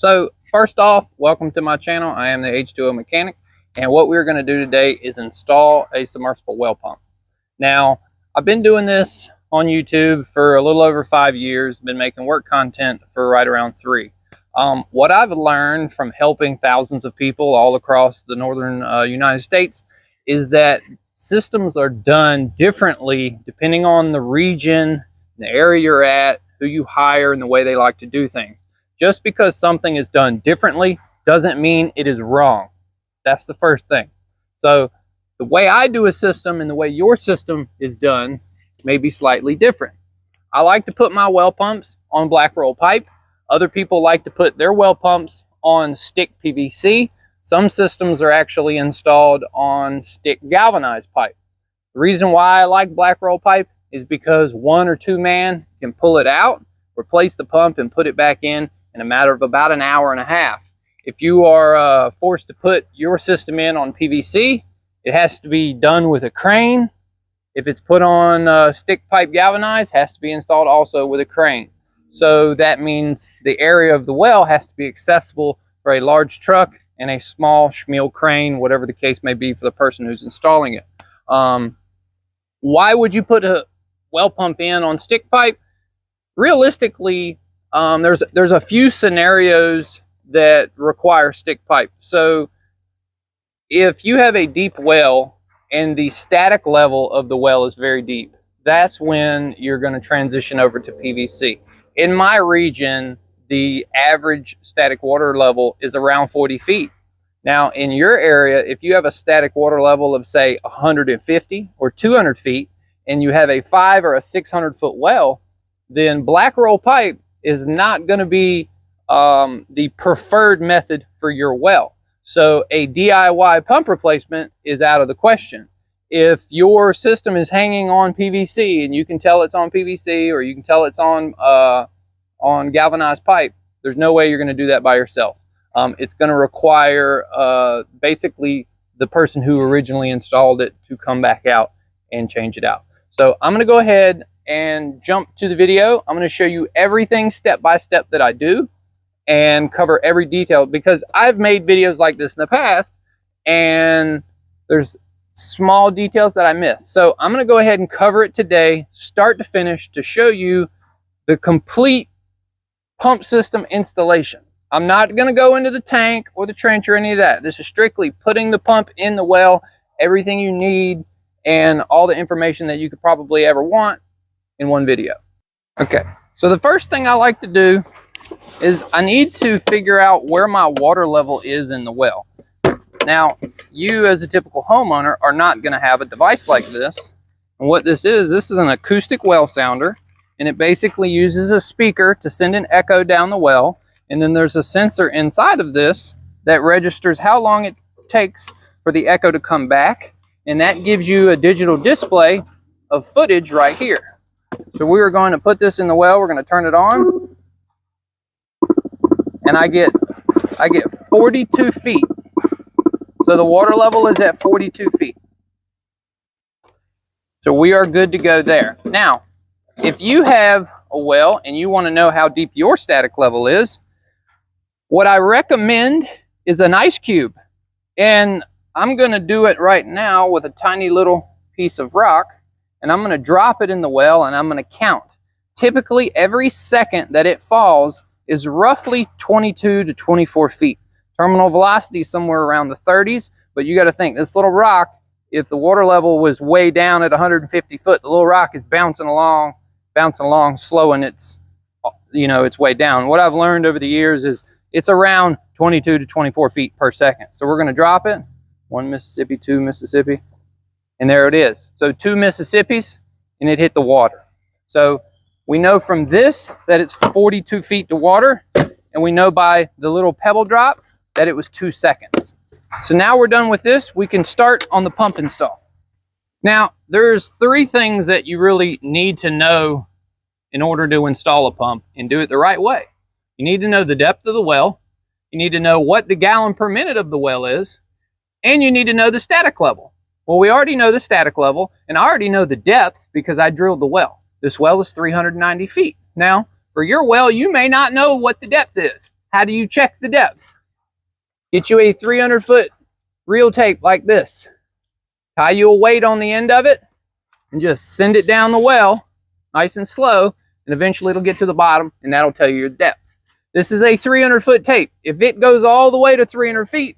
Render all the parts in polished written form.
So first off, welcome to my channel. I am the H2O mechanic, and what we're going to do today is install a submersible well pump. Now, I've been doing this on YouTube for a little over 5 years, been making work content for right around 3. What I've learned from helping thousands of people all across the northern United States is that systems are done differently depending on the region, the area you're at, who you hire, and the way they like to do things. Just because something is done differently doesn't mean it is wrong. That's the first thing. So the way I do a system and the way your system is done may be slightly different. I like to put my well pumps on black roll pipe. Other people like to put their well pumps on stick PVC. Some systems are actually installed on stick galvanized pipe. The reason why I like black roll pipe is because 1 or 2 man can pull it out, replace the pump, and put it back in a matter of about an hour and a half. If you are forced to put your system in on PVC, it has to be done with a crane. If it's put on stick pipe galvanized, it has to be installed also with a crane. So that means the area of the well has to be accessible for a large truck and a small schmeal crane, whatever the case may be for the person who's installing it. Why would you put a well pump in on stick pipe? Realistically, there's a few scenarios that require stick pipe. So if you have a deep well and the static level of the well is very deep, that's when you're going to transition over to PVC. In my region, the average static water level is around 40 feet. Now, in your area, if you have a static water level of, say, 150 or 200 feet, and you have a 500 or a 600 foot well, then black roll pipe is not going to be the preferred method for your well. So a DIY pump replacement is out of the question. If your system is hanging on PVC and you can tell it's on PVC, or you can tell it's on galvanized pipe, there's no way you're going to do that by yourself. It's going to require basically the person who originally installed it to come back out and change it out. So I'm going to go ahead and jump to the video. I'm going to show you everything step by step that I do and cover every detail, because I've made videos like this in the past and there's small details that I miss. So I'm going to go ahead and cover it today, start to finish, to show you the complete pump system installation. I'm not going to go into the tank or the trench or any of that. This is strictly putting the pump in the well, everything you need, and all the information that you could probably ever want in one video. Okay, so the first thing I like to do is I need to figure out where my water level is in the well. Now, you as a typical homeowner are not going to have a device like this. And what this is an acoustic well sounder, and it basically uses a speaker to send an echo down the well. And then there's a sensor inside of this that registers how long it takes for the echo to come back. And that gives you a digital display of footage right here. So we are going to put this in the well. We're going to turn it on. And I get 42 feet. So the water level is at 42 feet. So we are good to go there. Now, if you have a well and you want to know how deep your static level is, what I recommend is an ice cube. And I'm going to do it right now with a tiny little piece of rock. And I'm going to drop it in the well and I'm going to count. Typically, every second that it falls is roughly 22 to 24 feet. Terminal velocity is somewhere around the 30s, but you got to think, this little rock, if the water level was way down at 150 foot, the little rock is bouncing along, slowing its way down. What I've learned over the years is it's around 22 to 24 feet per second. So we're going to drop it. 1 Mississippi, 2 Mississippi, and there it is. So 2 Mississippis, and it hit the water. So we know from this that it's 42 feet to water, and we know by the little pebble drop that it was 2 seconds. So now we're done with this. We can start on the pump install. Now, there's 3 things that you really need to know in order to install a pump and do it the right way. You need to know the depth of the well. You need to know what the gallon per minute of the well is. And you need to know the static level. Well, we already know the static level, and I already know the depth because I drilled the well. This well is 390 feet. Now, for your well, you may not know what the depth is. how do you check the depth? Get you a 300-foot reel tape like this. Tie you a weight on the end of it and just send it down the well nice and slow, and eventually it'll get to the bottom, and that'll tell you your depth. This is a 300-foot tape. If it goes all the way to 300 feet,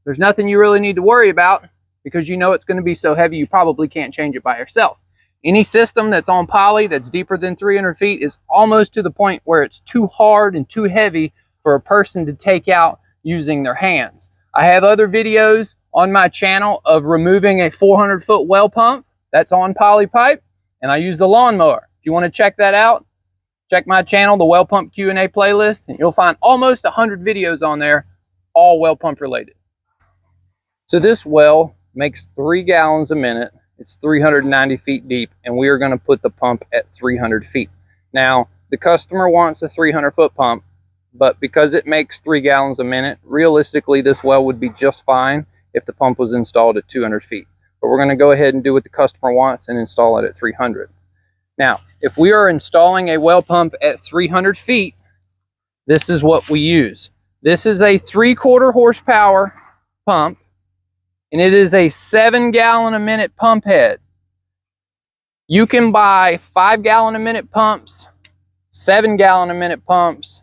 there's nothing you really need to worry about, because you know it's going to be so heavy you probably can't change it by yourself. Any system that's on poly that's deeper than 300 feet is almost to the point where it's too hard and too heavy for a person to take out using their hands. I have other videos on my channel of removing a 400-foot well pump that's on poly pipe, and I use the lawnmower. If you want to check that out, check my channel, the Well Pump Q&A playlist, and you'll find almost 100 videos on there, all well pump related. So this well makes 3 gallons a minute. It's 390 feet deep, and we are going to put the pump at 300 feet. Now, the customer wants a 300-foot pump, but because it makes 3 gallons a minute, realistically, this well would be just fine if the pump was installed at 200 feet. But we're going to go ahead and do what the customer wants and install it at 300. Now, if we are installing a well pump at 300 feet, this is what we use. This is a 3/4 horsepower pump, and it is a 7-gallon-a-minute pump head. You can buy 5-gallon-a-minute pumps, 7-gallon-a-minute pumps,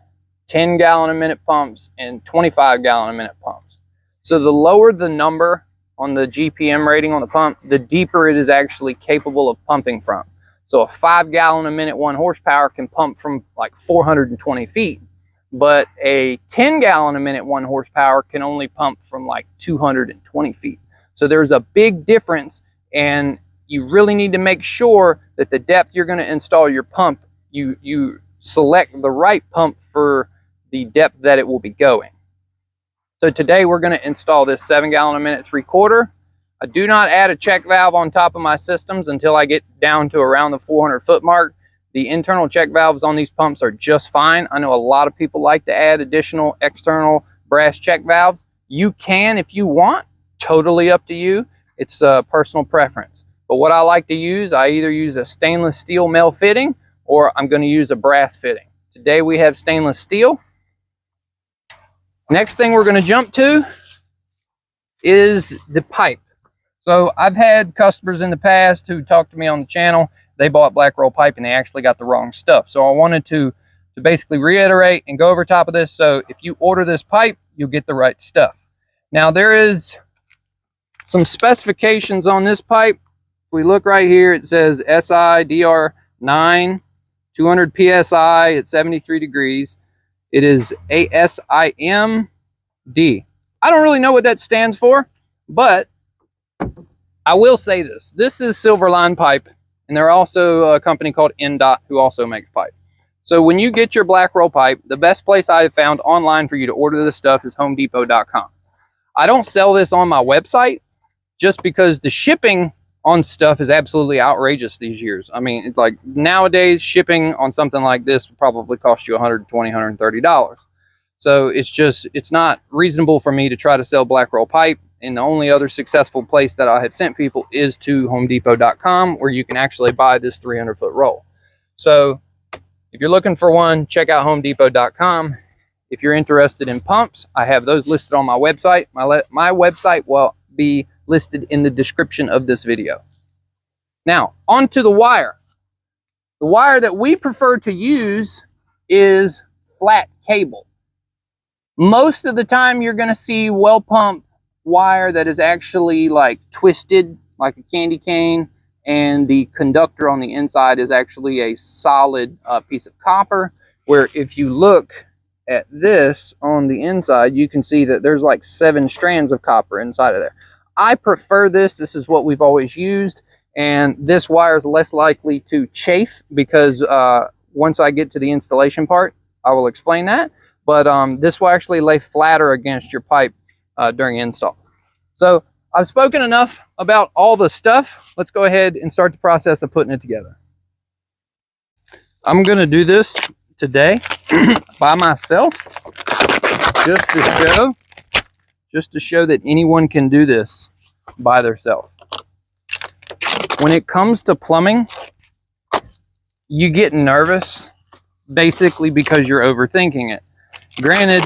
10-gallon-a-minute pumps, and 25-gallon-a-minute pumps. So the lower the number on the GPM rating on the pump, the deeper it is actually capable of pumping from. So a 5-gallon-a-minute 1 horsepower can pump from like 420 feet, but a 10-gallon-a-minute 1 horsepower can only pump from like 220 feet. So there's a big difference, and you really need to make sure that the depth you're going to install your pump, you select the right pump for the depth that it will be going. So today we're going to install this 7-gallon-a-minute 3/4. I do not add a check valve on top of my systems until I get down to around the 400-foot mark. The internal check valves on these pumps are just fine. I know a lot of people like to add additional external brass check valves. You can if you want, totally up to you. It's a personal preference. But what I like to use, I either use a stainless steel male fitting or I'm going to use a brass fitting. Today we have stainless steel. Next thing we're going to jump to is the pipe. So I've had customers in the past who talked to me on the channel. They bought black roll pipe and they actually got the wrong stuff. So I wanted to basically reiterate and go over top of this. So if you order this pipe, you'll get the right stuff. Now there is some specifications on this pipe. If we look right here, it says SI DR9, 200 PSI at 73 degrees. It is ASIMD. I don't really know what that stands for, but I will say this. This is Silverline pipe, and they're also a company called NDOT who also makes pipe. So when you get your black roll pipe, the best place I have found online for you to order this stuff is homedepot.com. I don't sell this on my website just because the shipping on stuff is absolutely outrageous these years. I mean, it's like nowadays shipping on something like this would probably cost you $120, $130. So it's not reasonable for me to try to sell black roll pipe. And the only other successful place that I have sent people is to homedepot.com, where you can actually buy this 300-foot roll. So if you're looking for one, check out homedepot.com. If you're interested in pumps, I have those listed on my website. My website will be listed in the description of this video. Now, onto the wire. The wire that we prefer to use is flat cable. Most of the time you're going to see well pump wire that is actually like twisted like a candy cane, and the conductor on the inside is actually a solid piece of copper, where if you look at this on the inside, you can see that there's like 7 strands of copper inside of there. I prefer this. This is what we've always used, and this wire is less likely to chafe because once I get to the installation part, I will explain that. But this will actually lay flatter against your pipe during install. So I've spoken enough about all the stuff. Let's go ahead and start the process of putting it together. I'm going to do this today by myself, just to show that anyone can do this by themselves. When it comes to plumbing, you get nervous basically because you're overthinking it. Granted,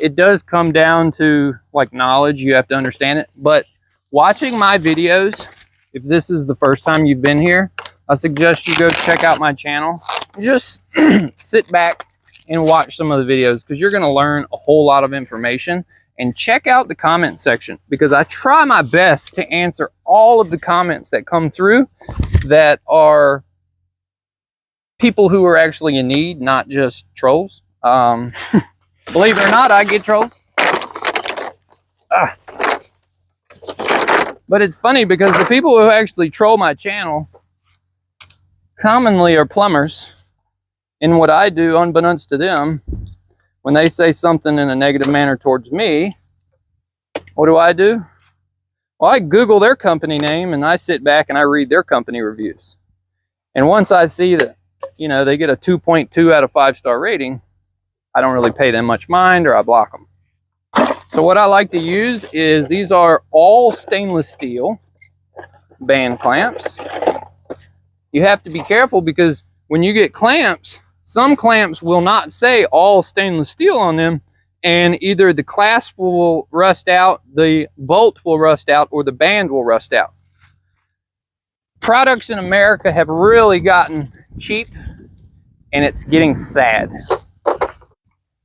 it does come down to like knowledge. You have to understand it. But watching my videos, if this is the first time you've been here, I suggest you go check out my channel. Just sit back and watch some of the videos, because you're going to learn a whole lot of information. And check out the comment section, because I try my best to answer all of the comments that come through that are people who are actually in need, not just trolls. Believe it or not, I get trolls. But it's funny because the people who actually troll my channel commonly are plumbers. And what I do, unbeknownst to them, when they say something in a negative manner towards me, what do? Well, I Google their company name and I sit back and I read their company reviews. And once I see that, you know, they get a 2.2 out of 5-star rating, I don't really pay them much mind, or I block them. So what I like to use is, these are all stainless steel band clamps. You have to be careful, because when you get clamps, some clamps will not say all stainless steel on them, and either the clasp will rust out, the bolt will rust out, or the band will rust out. Products in America have really gotten cheap, and it's getting sad.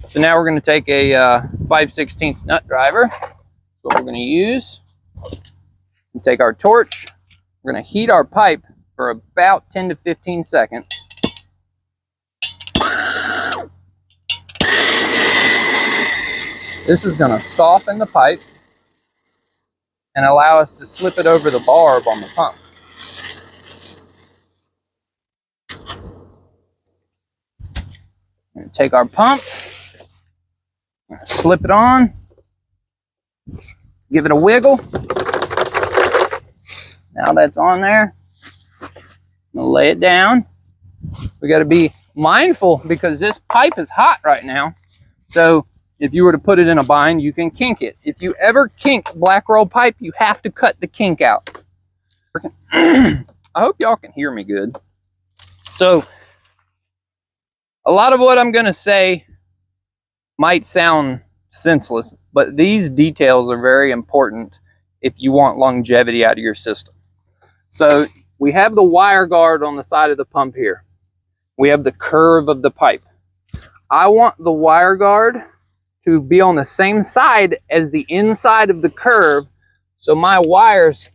So now we're going to take a 5/16 nut driver. That's what we're going to use. And take our torch. We're going to heat our pipe for about 10 to 15 seconds. This is going to soften the pipe and allow us to slip it over the barb on the pump. We're going to take our pump, slip it on, give it a wiggle. Now that's on there, I'm going to lay it down. We got to be mindful, because this pipe is hot right now. So if you were to put it in a bind, you can kink it. If you ever kink black roll pipe, you have to cut the kink out. I hope y'all can hear me good. So a lot of what I'm going to say might sound senseless, but these details are very important if you want longevity out of your system. So we have the wire guard on the side of the pump here. We have the curve of the pipe. I want the wire guard to be on the same side as the inside of the curve, so my wires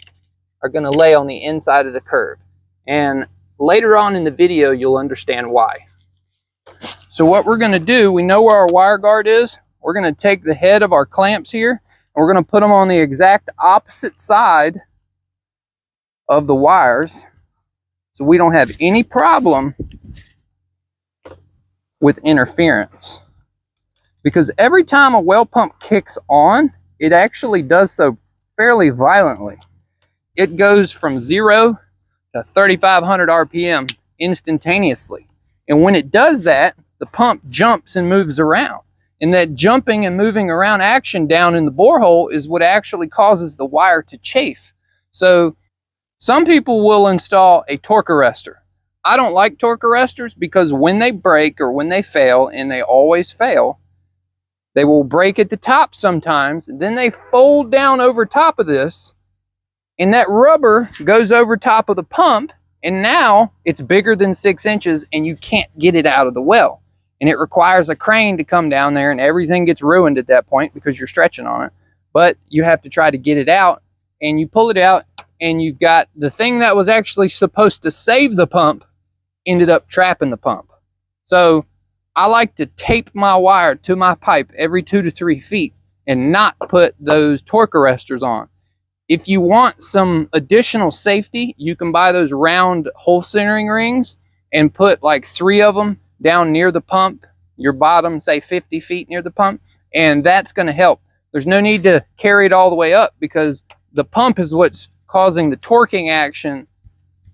are going to lay on the inside of the curve. And later on in the video, you'll understand why. So what we're going to do, we know where our wire guard is. We're going to take the head of our clamps here, and we're going to put them on the exact opposite side of the wires, so we don't have any problem with interference. Because every time a well pump kicks on, it actually does so fairly violently. It goes from 0 to 3,500 RPM instantaneously. And when it does that, the pump jumps and moves around. And that jumping and moving around action down in the borehole is what actually causes the wire to chafe. So some people will install a torque arrestor. I don't like torque arrestors, because when they break or when they fail, and they always fail, they will break at the top sometimes, and then they fold down over top of this, and that rubber goes over top of the pump, and now it's bigger than 6 inches, and you can't get it out of the well. And it requires a crane to come down there, and everything gets ruined at that point because you're stretching on it. But you have to try to get it out, and you pull it out, and you've got the thing that was actually supposed to save the pump ended up trapping the pump. So I like to tape my wire to my pipe every 2 to 3 feet and not put those torque arrestors on. If you want some additional safety, you can buy those round hole centering rings and put like 3 of them down near the pump, your bottom, say 50 feet near the pump, and that's going to help. There's no need to carry it all the way up, because the pump is what's causing the torquing action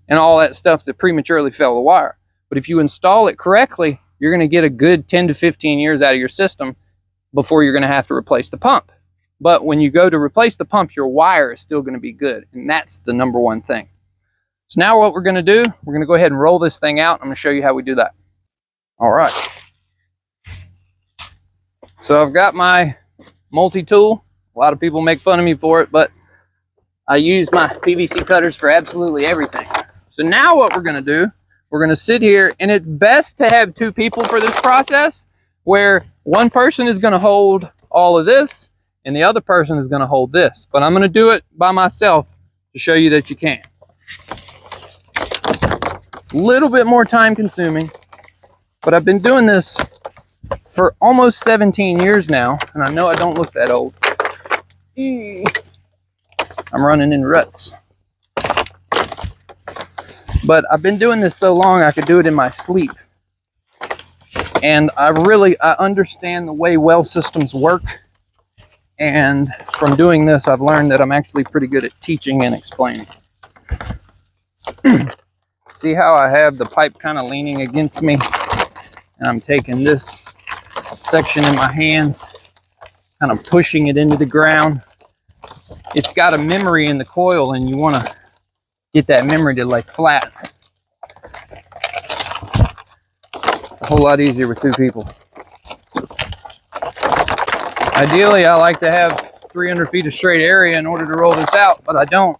and all that stuff that prematurely fell the wire. But if you install it correctly, you're going to get a good 10 to 15 years out of your system before you're going to have to replace the pump. But when you go to replace the pump, your wire is still going to be good, and that's the number one thing. So now what we're going to do, we're going to go ahead and roll this thing out. I'm going to show you how we do that. All right. So I've got my multi-tool. A lot of people make fun of me for it, but I use my PVC cutters for absolutely everything. So now what we're gonna do, we're gonna sit here, and it's best to have two people for this process, where one person is gonna hold all of this and the other person is gonna hold this. But I'm gonna do it by myself to show you that you can. A little bit more time consuming, but I've been doing this for almost 17 years now, and I know I don't look that old. I'm running in ruts. But I've been doing this so long I could do it in my sleep. And I understand the way well systems work. And from doing this, I've learned that I'm actually pretty good at teaching and explaining. See how I have the pipe kind of leaning against me? And I'm taking this section in my hands, kind of pushing it into the ground. It's got a memory in the coil, and you want to get that memory to lay flat. It's a whole lot easier with two people. Ideally, I like to have 300 feet of straight area in order to roll this out, but I don't.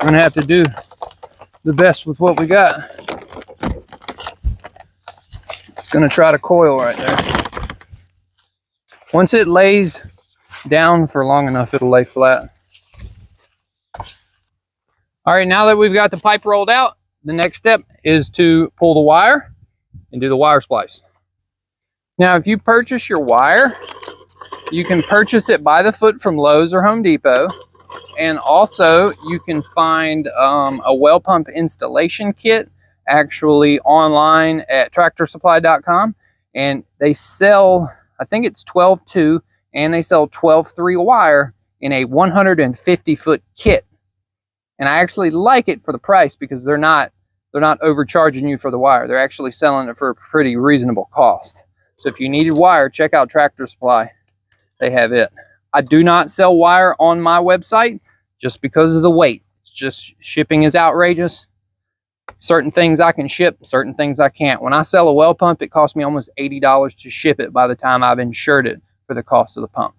I'm going to have to do the best with what we got. Going to try to coil right there. Once it lays down for long enough, it'll lay flat. All right, now that we've got the pipe rolled out, the next step is to pull the wire and do the wire splice. Now, if you purchase your wire, you can purchase it by the foot from Lowe's or Home Depot. And also you can find a well pump installation kit actually online at tractorsupply.com. And they sell, I think it's 12.2, and they sell 12.3 wire in a 150-foot kit. And I actually like it for the price because they're not overcharging you for the wire. They're actually selling it for a pretty reasonable cost. So if you needed wire, check out Tractor Supply. They have it. I do not sell wire on my website just because of the weight. It's just shipping is outrageous. Certain things I can ship, certain things I can't. When I sell a well pump, it costs me almost $80 to ship it by the time I've insured it for the cost of the pump.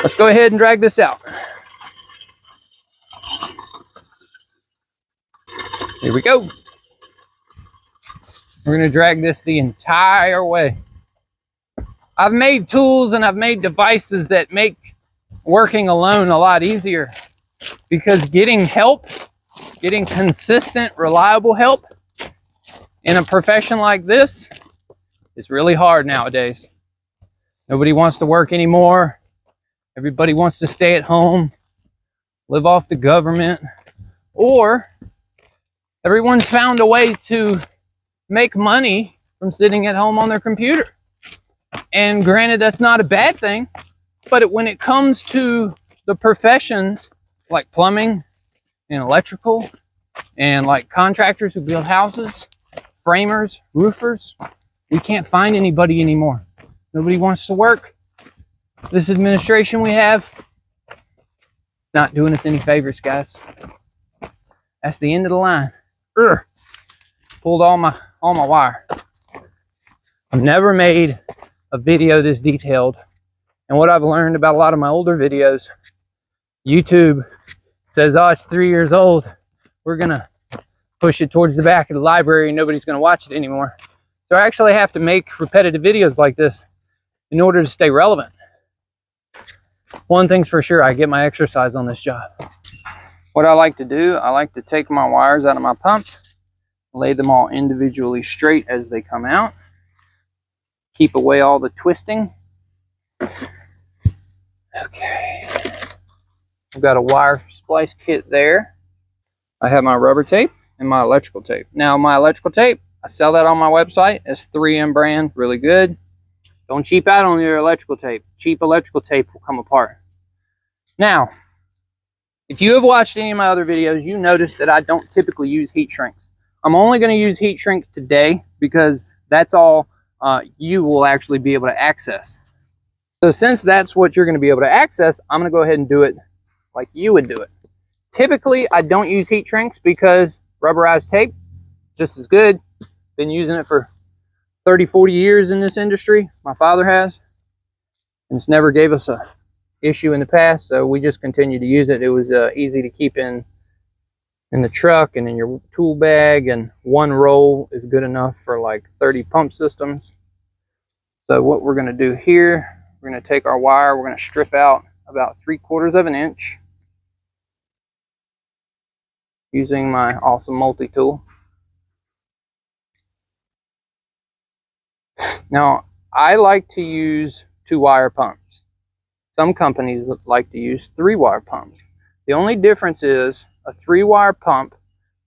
Let's go ahead and drag this out. Here we go. We're going to drag this the entire way. I've made tools and I've made devices that make working alone a lot easier, because getting help, getting consistent, reliable help in a profession like this is really hard nowadays. Nobody wants to work anymore. Everybody wants to stay at home, live off the government, or everyone's found a way to make money from sitting at home on their computer. And granted, that's not a bad thing, but when it comes to the professions like plumbing and electrical and like contractors who build houses, framers, roofers, we can't find anybody anymore. Nobody wants to work. This administration we have, not doing us any favors, guys. That's the end of the line. Urgh. Pulled all my wire. I've never made a video this detailed, and what I've learned about a lot of my older videos, YouTube says, oh, it's 3 years old, we're gonna push it towards the back of the library and nobody's gonna watch it anymore. So I actually have to make repetitive videos like this in order to stay relevant. One thing's for sure, I get my exercise on this job. What I like to do, I like to take my wires out of my pump, lay them all individually straight as they come out. Keep away all the twisting. Okay. I've got a wire splice kit there. I have my rubber tape and my electrical tape. Now my electrical tape, I sell that on my website. It's 3M brand, really good. Don't cheap out on your electrical tape. Cheap electrical tape will come apart. Now, if you have watched any of my other videos, you notice that I don't typically use heat shrinks. I'm only going to use heat shrinks today because that's all you will actually be able to access. So since that's what you're going to be able to access, I'm going to go ahead and do it like you would do it. Typically, I don't use heat shrinks because rubberized tape, just as good. Been using it for 30, 40 years in this industry. My father has, and it's never gave us a issue in the past, so we just continue to use it. It was easy to keep in the truck and in your tool bag, and one roll is good enough for like 30 pump systems. So what we're going to do here, we're going to take our wire, we're going to strip out about 3/4 of an inch using my awesome multi-tool. Now, I like to use 2-wire pumps. Some companies like to use 3-wire pumps. The only difference is a 3-wire pump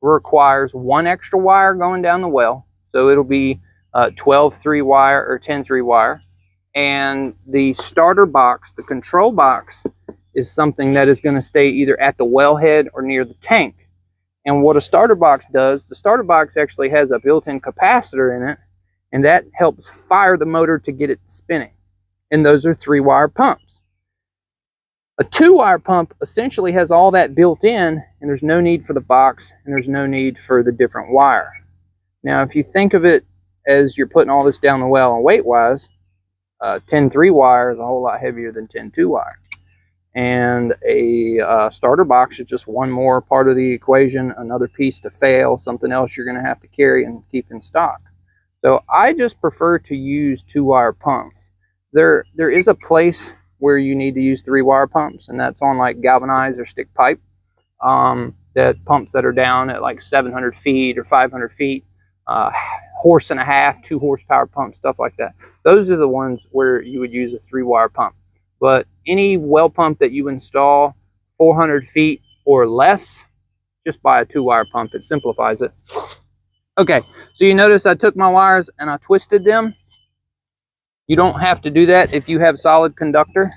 requires 1 extra wire going down the well. So it'll be 12 3-wire or 10 3-wire. And the starter box, the control box, is something that is going to stay either at the wellhead or near the tank. And what a starter box does, the starter box actually has a built-in capacitor in it, and that helps fire the motor to get it spinning. And those are 3-wire pumps. A 2-wire pump essentially has all that built in, and there's no need for the box, and there's no need for the different wire. Now, if you think of it as you're putting all this down the well and weight-wise, 10 3-wire is a whole lot heavier than 10 2-wire. And a starter box is just one more part of the equation, another piece to fail, something else you're going to have to carry and keep in stock. So I just prefer to use 2-wire pumps. There is a place where you need to use 3-wire pumps, and that's on like galvanized or stick pipe. That pumps that are down at like 700 feet or 500 feet, horse and a half, 2 horsepower pump, stuff like that. Those are the ones where you would use a 3-wire pump. But any well pump that you install 400 feet or less, just buy a 2-wire pump. It simplifies it. Okay, so you notice I took my wires and I twisted them. You don't have to do that if you have solid conductor.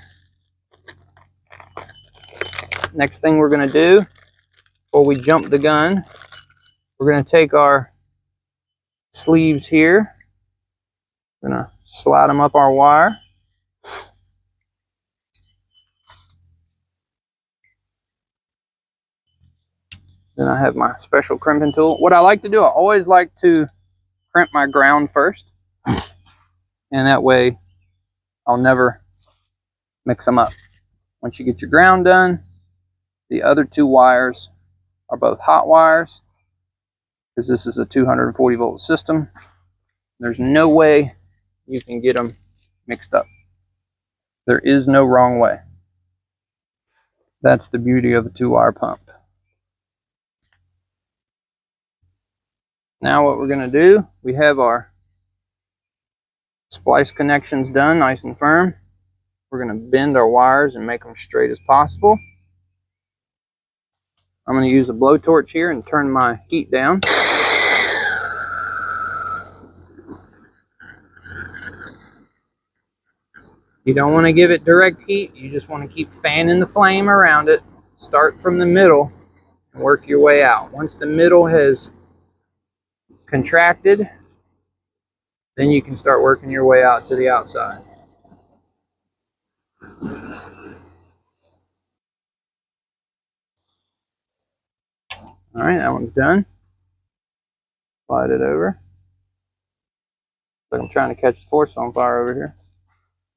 Next thing we're going to do, before we jump the gun, we're going to take our sleeves here. We're going to slide them up our wire. Then I have my special crimping tool. What I like to do, I always like to crimp my ground first. And that way, I'll never mix them up. Once you get your ground done, the other 2 wires are both hot wires, because this is a 240 volt system. There's no way you can get them mixed up. There is no wrong way. That's the beauty of a 2-wire pump. Now what we're going to do, we have our splice connections done nice and firm. We're going to bend our wires and make them straight as possible. I'm going to use a blowtorch here and turn my heat down. You don't want to give it direct heat, you just want to keep fanning the flame around it. Start from the middle and work your way out. Once the middle has contracted, then you can start working your way out to the outside. All right, that one's done. Slide it over. But I'm trying to catch the force on fire over here.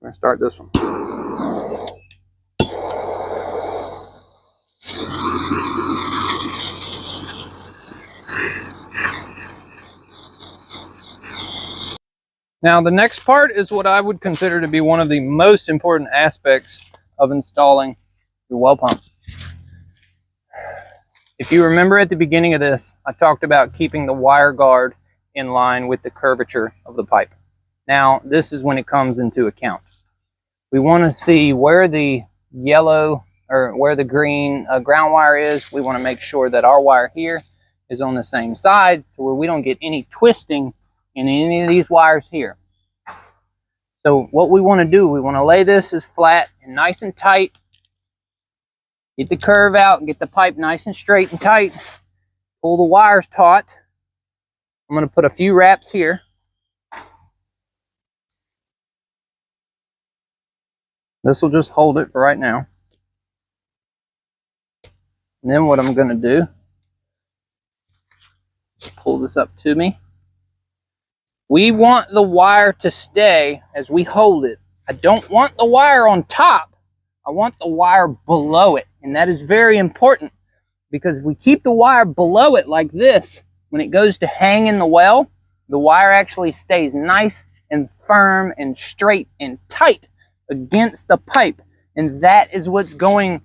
I'm going to start this one. Now the next part is what I would consider to be one of the most important aspects of installing your well pump. If you remember at the beginning of this, I talked about keeping the wire guard in line with the curvature of the pipe. Now this is when it comes into account. We want to see where the yellow or where the green ground wire is. We want to make sure that our wire here is on the same side to where we don't get any twisting in any of these wires here. So what we want to do, we want to lay this as flat and nice and tight. Get the curve out and get the pipe nice and straight and tight. Pull the wires taut. I'm going to put a few wraps here. This will just hold it for right now. And then what I'm going to do, pull this up to me. We want the wire to stay as we hold it. I don't want the wire on top. I want the wire below it. And that is very important, because if we keep the wire below it like this, when it goes to hang in the well, the wire actually stays nice and firm and straight and tight against the pipe. And that is what's going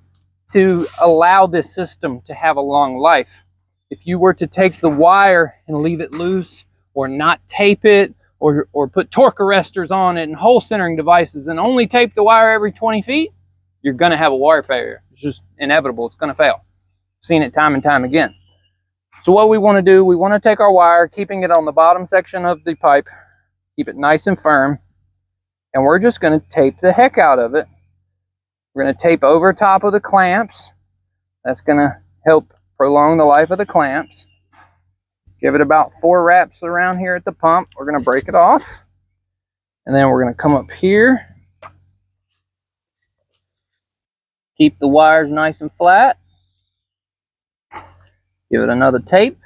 to allow this system to have a long life. If you were to take the wire and leave it loose, or not tape it, or put torque arresters on it and hole centering devices and only tape the wire every 20 feet, you're going to have a wire failure. It's just inevitable. It's going to fail. Seen it time and time again. So what we want to do, we want to take our wire, keeping it on the bottom section of the pipe, keep it nice and firm, and we're just going to tape the heck out of it. We're going to tape over top of the clamps. That's going to help prolong the life of the clamps. Give it about 4 wraps around here at the pump. We're going to break it off, and then we're going to come up here. Keep the wires nice and flat. Give it another tape.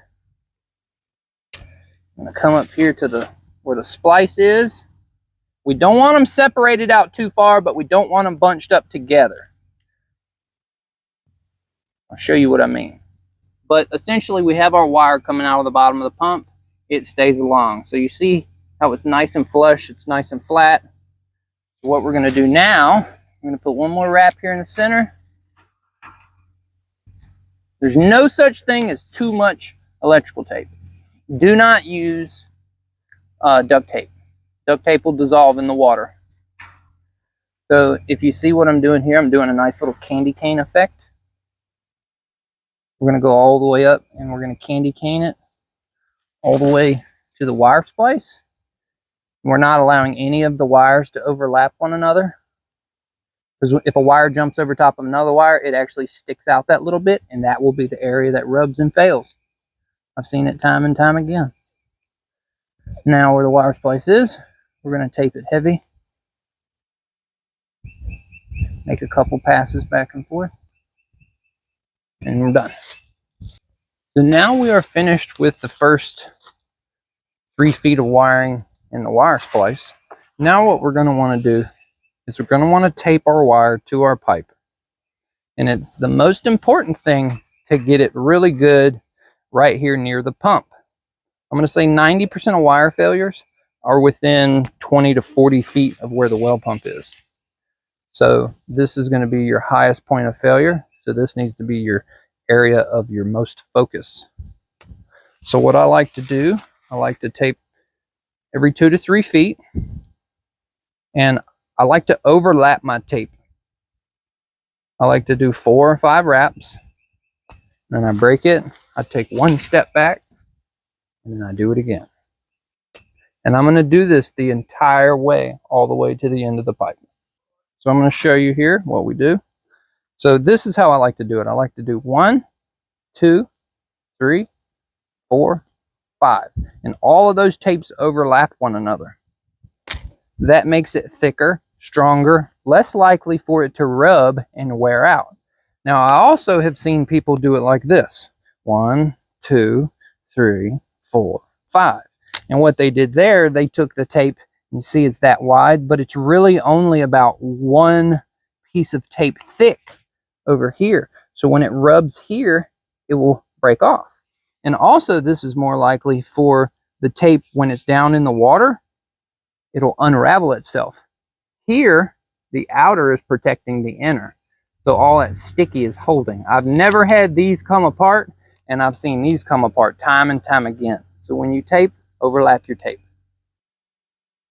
I'm going to come up here to where the splice is. We don't want them separated out too far, but we don't want them bunched up together. I'll show you what I mean. But essentially, we have our wire coming out of the bottom of the pump. It stays along. So you see how it's nice and flush. It's nice and flat. What we're going to do now, I'm going to put one more wrap here in the center. There's no such thing as too much electrical tape. Do not use duct tape. Duct tape will dissolve in the water. So if you see what I'm doing here, I'm doing a nice little candy cane effect. We're going to go all the way up, and we're going to candy cane it all the way to the wire splice. We're not allowing any of the wires to overlap one another, because if a wire jumps over top of another wire, it actually sticks out that little bit, and that will be the area that rubs and fails. I've seen it time and time again. Now where the wire splice is, we're going to tape it heavy. Make a couple passes back and forth, and we're done. So now we are finished with the first 3 feet of wiring in the wire splice. Now what we're going to want to do is we're going to want to tape our wire to our pipe. And it's the most important thing to get it really good right here near the pump. I'm going to say 90% of wire failures are within 20 to 40 feet of where the well pump is. So this is going to be your highest point of failure. So this needs to be your area of your most focus. So what I like to do, I like to tape every 2 to 3 feet. And I like to overlap my tape. I like to do 4 or 5 wraps. Then I break it. I take 1 step back. And then I do it again. And I'm going to do this the entire way, all the way to the end of the pipe. So I'm going to show you here what we do. So this is how I like to do it. I like to do 1, 2, 3, 4, 5. And all of those tapes overlap one another. That makes it thicker, stronger, less likely for it to rub and wear out. Now, I also have seen people do it like this. 1, 2, 3, 4, 5. And what they did there, they took the tape, you see it's that wide, but it's really only about 1 piece of tape thick over here. So when it rubs here, it will break off. And also this is more likely for the tape when it's down in the water, it'll unravel itself. Here, the outer is protecting the inner. So all that sticky is holding. I've never had these come apart, and I've seen these come apart time and time again. So when you tape, overlap your tape.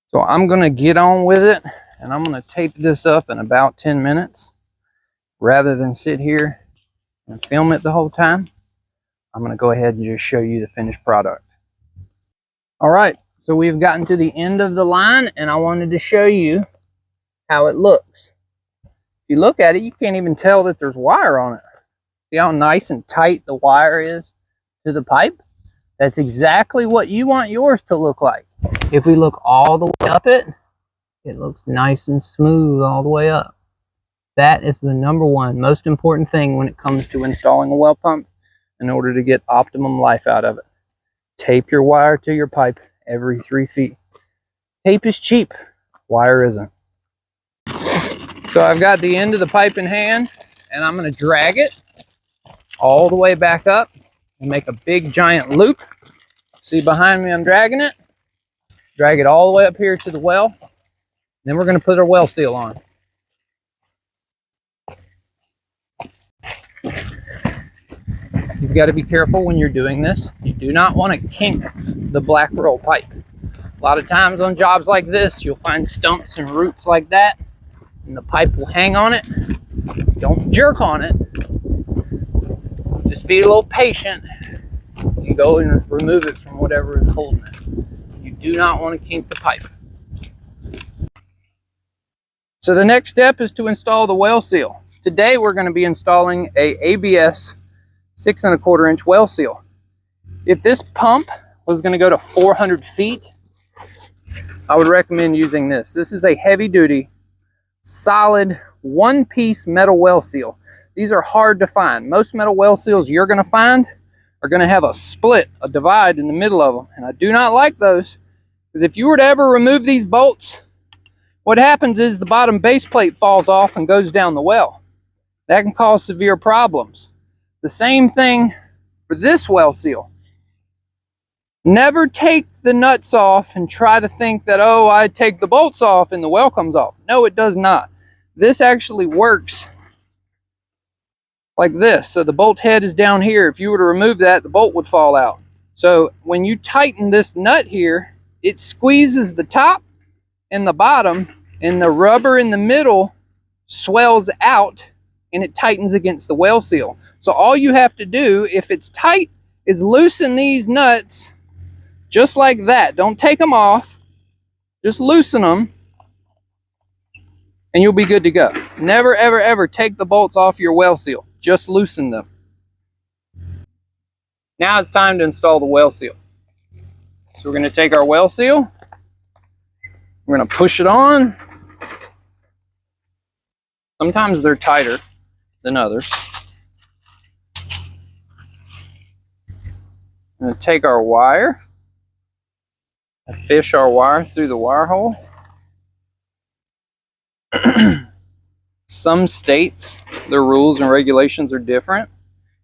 So I'm going to get on with it, and I'm going to tape this up in about 10 minutes. Rather than sit here and film it the whole time, I'm going to go ahead and just show you the finished product. All right, so we've gotten to the end of the line, and I wanted to show you how it looks. If you look at it, you can't even tell that there's wire on it. See how nice and tight the wire is to the pipe? That's exactly what you want yours to look like. If we look all the way up it, it looks nice and smooth all the way up. That is the #1 most important thing when it comes to installing a well pump in order to get optimum life out of it. Tape your wire to your pipe every 3 feet. Tape is cheap, wire isn't. So I've got the end of the pipe in hand, and I'm going to drag it all the way back up and make a big giant loop. See behind me, I'm dragging it. Drag it all the way up here to the well. Then we're going to put our well seal on. You've got to be careful when you're doing this. You do not want to kink the black roll pipe. A lot of times on jobs like this, you'll find stumps and roots like that, and the pipe will hang on it. Don't jerk on it. Just be a little patient and go and remove it from whatever is holding it. You do not want to kink the pipe. So the next step is to install the well seal. Today we're going to be installing a ABS 6 1/4 inch well seal. If this pump was going to go to 400 feet, I would recommend using this. This is a heavy duty, solid, one-piece metal well seal. These are hard to find. Most metal well seals you're going to find are going to have a split, a divide in the middle of them. And I do not like those, because if you were to ever remove these bolts, what happens is the bottom base plate falls off and goes down the well. That can cause severe problems. The same thing for this well seal. Never take the nuts off and try to think that, oh, I take the bolts off and the well comes off. No, it does not. This actually works like this. So the bolt head is down here. If you were to remove that, the bolt would fall out. So when you tighten this nut here, it squeezes the top and the bottom, and the rubber in the middle swells out and it tightens against the well seal. So all you have to do, if it's tight, is loosen these nuts just like that. Don't take them off. Just loosen them and you'll be good to go. Never, ever, ever take the bolts off your well seal. Just loosen them. Now it's time to install the well seal. So we're going to take our well seal. We're going to push it on. Sometimes they're tighter than others. I'm going to take our wire and fish our wire through the wire hole. Some states, their rules and regulations are different,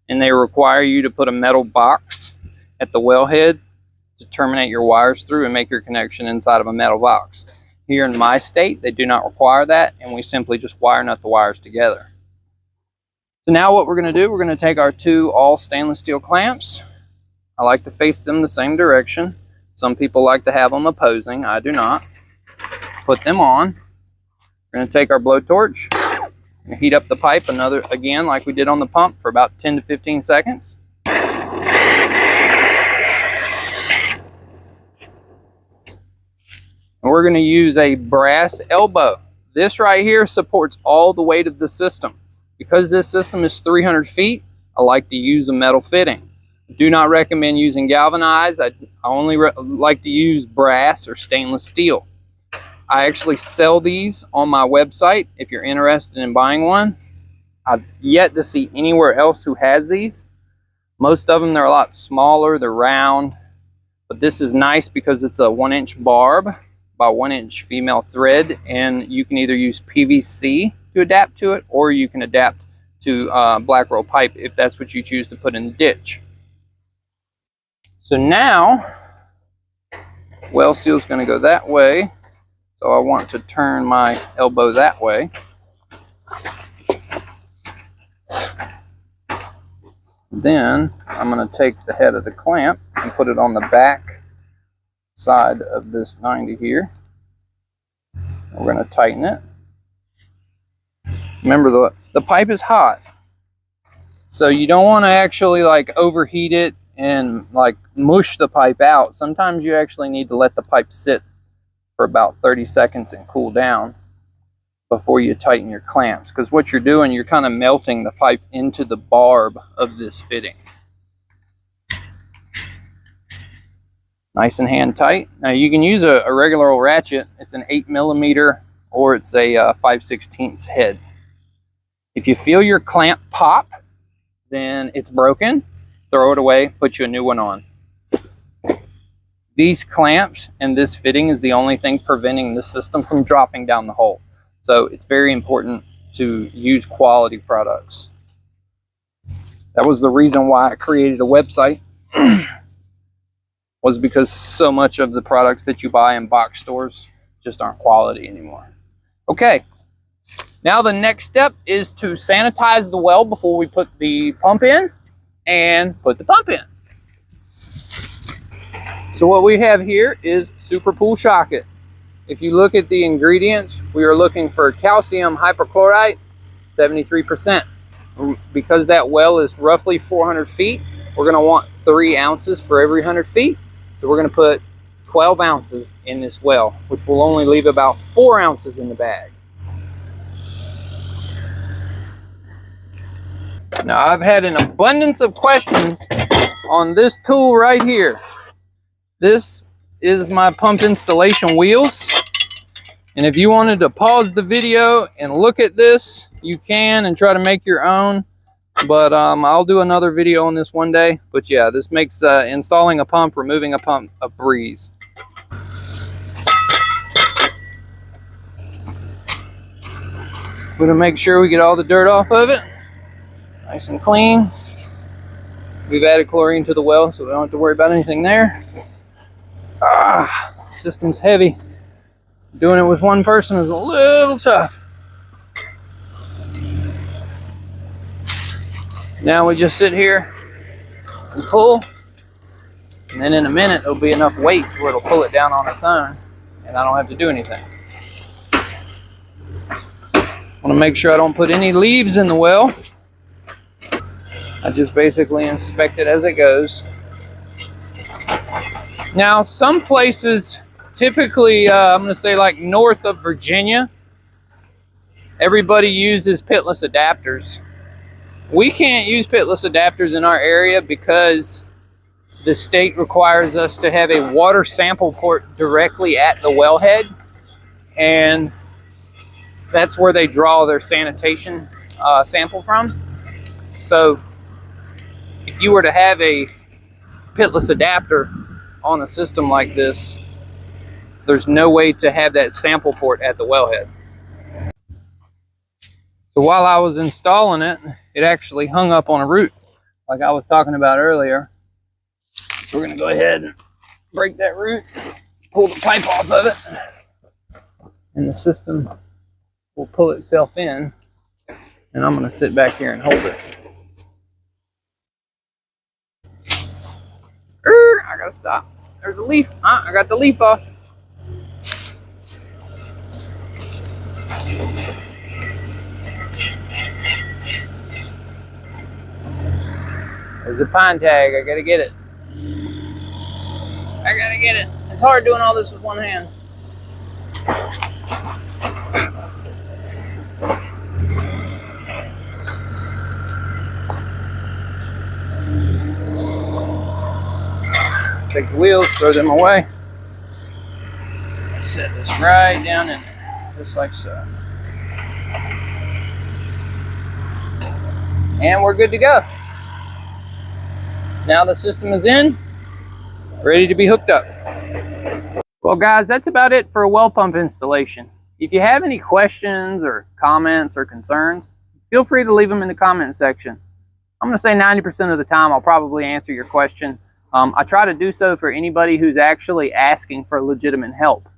and they require you to put a metal box at the wellhead to terminate your wires through and make your connection inside of a metal box. Here in my state, they do not require that, and we simply just wire nut the wires together. So now what we're going to do, we're going to take our 2 all stainless steel clamps. I like to face them the same direction. Some people like to have them opposing. I do not. Put them on. We're going to take our blowtorch and heat up the pipe again like we did on the pump for about 10 to 15 seconds. And we're going to use a brass elbow. This right here supports all the weight of the system. Because this system is 300 feet, I like to use a metal fitting. Do not recommend using galvanized. I only like to use brass or stainless steel. I actually sell these on my website if you're interested in buying one. I've yet to see anywhere else who has these. Most of them, they're a lot smaller, they're round. But this is nice because it's a 1-inch barb by 1-inch female thread, and you can either use PVC to adapt to it, or you can adapt to black roll pipe if that's what you choose to put in the ditch. So now, well seal is going to go that way. So I want to turn my elbow that way. Then I'm going to take the head of the clamp and put it on the back side of this 90 here. We're going to tighten it. Remember, the pipe is hot, so you don't want to actually like overheat it and like mush the pipe out. Sometimes you actually need to let the pipe sit for about 30 seconds and cool down before you tighten your clamps, because what you're doing, you're kind of melting the pipe into the barb of this fitting. Nice and hand tight. Now you can use a regular old ratchet. It's an 8mm or it's a 5/16 head. If you feel your clamp pop, then it's broken. Throw it away, put you a new one on. These clamps and this fitting is the only thing preventing the system from dropping down the hole. So it's very important to use quality products. That was the reason why I created a website, was because so much of the products that you buy in box stores just aren't quality anymore. Okay, now the next step is to sanitize the well before we put the pump in and put the pump in. So what we have here is Super Pool Shocket. If you look at the ingredients, we are looking for calcium hypochlorite, 73%. Because that well is roughly 400 feet, we're going to want 3 ounces for every 100 feet. So we're going to put 12 ounces in this well, which will only leave about 4 ounces in the bag. Now, I've had an abundance of questions on this tool right here. This is my pump installation wheels. And if you wanted to pause the video and look at this, you can, and try to make your own. But I'll do another video on this one day. But yeah, this makes installing a pump, removing a pump, a breeze. We're gonna make sure we get all the dirt off of it. Nice and clean. We've added chlorine to the well, so we don't have to worry about anything there. The system's heavy. Doing it with one person is a little tough. Now we just sit here and pull, and then in a minute there'll be enough weight where it'll pull it down on its own, and I don't have to do anything. I want to make sure I don't put any leaves in the well. I just basically inspect it as it goes. Now, some places, typically, I'm going to say like north of Virginia, everybody uses pitless adapters. We can't use pitless adapters in our area because the state requires us to have a water sample port directly at the wellhead, and that's where they draw their sanitation sample from. So if you were to have a pitless adapter on a system like this, there's no way to have that sample port at the wellhead. So while I was installing it, it actually hung up on a root, like I was talking about earlier. So we're gonna go ahead and break that root, pull the pipe off of it, and the system will pull itself in, and I'm gonna sit back here and hold it. I gotta stop. There's a leaf. I got the leaf off. There's a pine tag. I gotta get it. I gotta get it. It's hard doing all this with one hand. Take the wheels, throw them away. Set this right down in there, just like so. And we're good to go. Now the system is in, ready to be hooked up. Well guys, that's about it for a well pump installation. If you have any questions or comments or concerns, feel free to leave them in the comment section. I'm going to say 90% of the time I'll probably answer your question. I try to do so for anybody who's actually asking for legitimate help.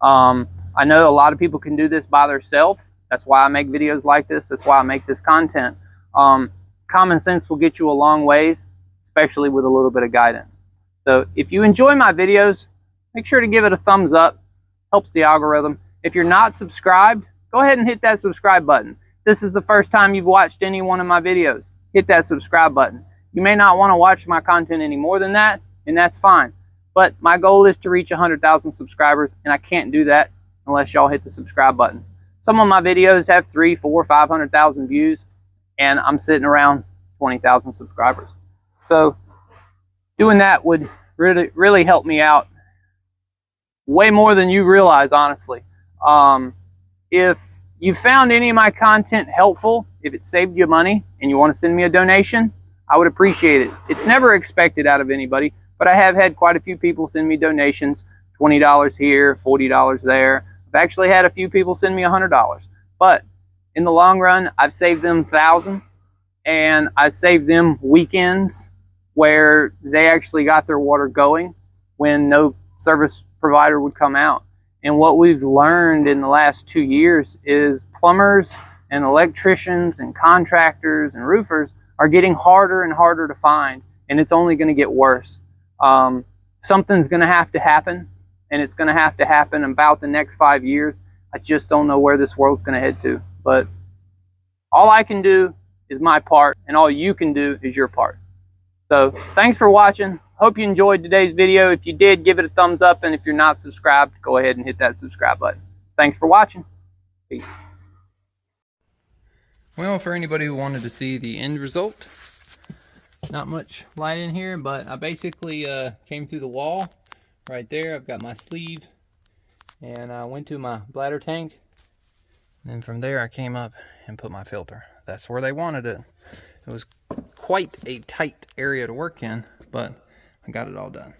I know a lot of people can do this by themselves. That's why I make videos like this. That's why I make this content. Common sense will get you a long ways, especially with a little bit of guidance. So if you enjoy my videos, make sure to give it a thumbs up. Helps the algorithm. If you're not subscribed, go ahead and hit that subscribe button. This is the first time you've watched any one of my videos. Hit that subscribe button. You may not want to watch my content any more than that, and that's fine. But my goal is to reach 100,000 subscribers, and I can't do that unless y'all hit the subscribe button. Some of my videos have 300, 400, 500,000 views, and I'm sitting around 20,000 subscribers. So doing that would really help me out way more than you realize, honestly. If you found any of my content helpful, if it saved you money and you want to send me a donation, I would appreciate it. It's never expected out of anybody, but I have had quite a few people send me donations, $20 here, $40 there. I've actually had a few people send me $100, but in the long run, I've saved them thousands, and I saved them weekends where they actually got their water going when no service provider would come out. And what we've learned in the last 2 years is plumbers and electricians and contractors and roofers are getting harder and harder to find, and it's only going to get worse. Something's going to have to happen, and it's going to have to happen about the next 5 years. I just don't know where this world's going to head to, but all I can do is my part, and all you can do is your part. So thanks for watching. Hope you enjoyed today's video. If you did, give it a thumbs up, and if you're not subscribed, go ahead and hit that subscribe button. Thanks for watching. Peace. Well, for anybody who wanted to see the end result, not much light in here, but I basically came through the wall right there. I've got my sleeve, and I went to my bladder tank, and then from there I came up and put my filter. That's where they wanted it. It was quite a tight area to work in, but I got it all done.